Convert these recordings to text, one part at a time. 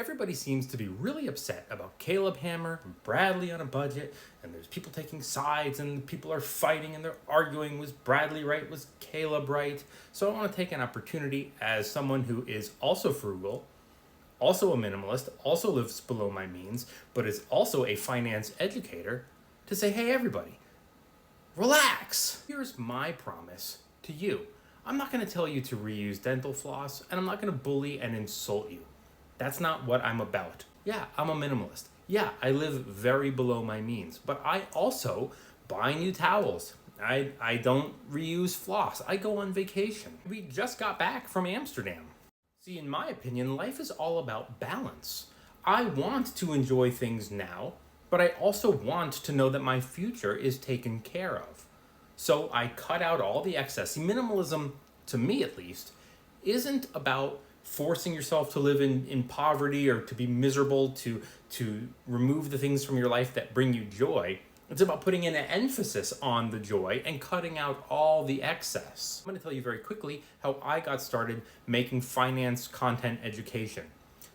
Everybody seems to be really upset about Caleb Hammer and Bradley on a budget, and there's people taking sides, and people are fighting and they're arguing, was Bradley right, was Caleb right? So I want to take an opportunity as someone who is also frugal, also a minimalist, also lives below my means, but is also a finance educator, to say, hey everybody, relax. Here's my promise to you. I'm not going to tell you to reuse dental floss, and I'm not going to bully and insult you. That's not what I'm about. Yeah, I'm a minimalist. Yeah, I live very below my means, but I also buy new towels. I don't reuse floss. I go on vacation. We just got back from Amsterdam. See, in my opinion, life is all about balance. I want to enjoy things now, but I also want to know that my future is taken care of. So I cut out all the excess. See, minimalism, to me at least, isn't about forcing yourself to live in poverty or to be miserable, to remove the things from your life that bring you joy. It's about putting an emphasis on the joy and cutting out all the excess. I'm going to tell you very quickly how I got started making finance content education.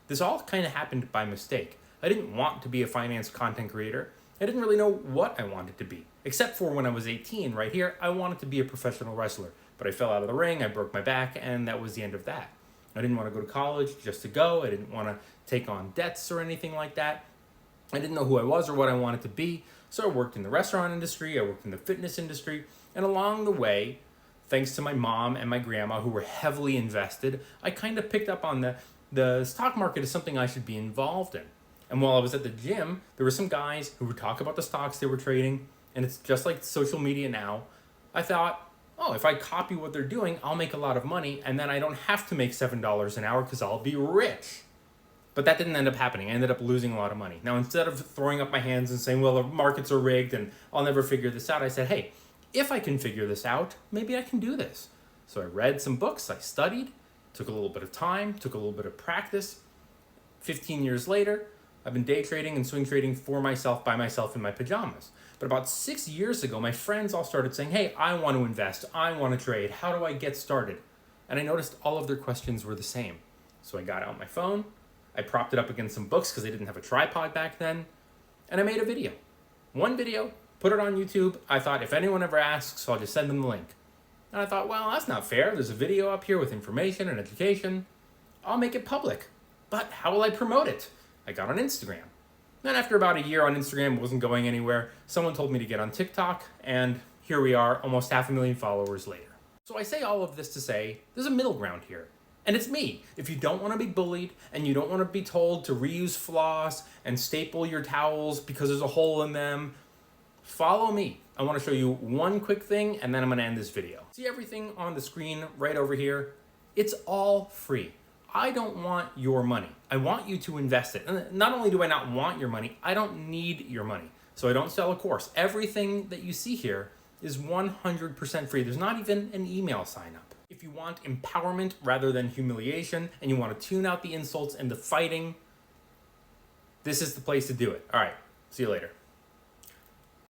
This all kind of happened by mistake. I didn't want to be a finance content creator. I didn't really know what I wanted to be, except for when I was 18 right here, I wanted to be a professional wrestler, but I fell out of the ring, I broke my back, and that was the end of that. I didn't want to go to college just to go. I didn't want to take on debts or anything like that. I didn't know who I was or what I wanted to be. So I worked in the restaurant industry, I worked in the fitness industry, and along the way, thanks to my mom and my grandma who were heavily invested, I kind of picked up on the stock market as something I should be involved in. And while I was at the gym, there were some guys who would talk about the stocks they were trading, and it's just like social media now. I thought, oh, if I copy what they're doing, I'll make a lot of money, and then I don't have to make $7 an hour because I'll be rich. But that didn't end up happening. I ended up losing a lot of money. Now, instead of throwing up my hands and saying, well, the markets are rigged and I'll never figure this out, I said, hey, if I can figure this out, maybe I can do this. So I read some books, I studied, took a little bit of time, took a little bit of practice. 15 years later, I've been day trading and swing trading for myself, by myself in my pajamas. But about 6 years ago, my friends all started saying, hey, I want to invest, I want to trade, how do I get started? And I noticed all of their questions were the same. So I got out my phone, I propped it up against some books because they didn't have a tripod back then, and I made a video. One video, put it on YouTube. I thought if anyone ever asks, I'll just send them the link. And I thought, well, that's not fair. There's a video up here with information and education. I'll make it public. But how will I promote it? I got on Instagram. Then after about a year on Instagram, it wasn't going anywhere. Someone told me to get on TikTok, and here we are, almost 500,000 followers later. So I say all of this to say, there's a middle ground here. And it's me. If you don't want to be bullied and you don't want to be told to reuse floss and staple your towels because there's a hole in them, follow me. I want to show you one quick thing and then I'm going to end this video. See everything on the screen right over here? It's all free. I don't want your money. I want you to invest it. And not only do I not want your money, I don't need your money. So I don't sell a course. Everything that you see here is 100% free. There's not even an email sign up. If you want empowerment rather than humiliation, and you want to tune out the insults and the fighting, this is the place to do it. All right, see you later.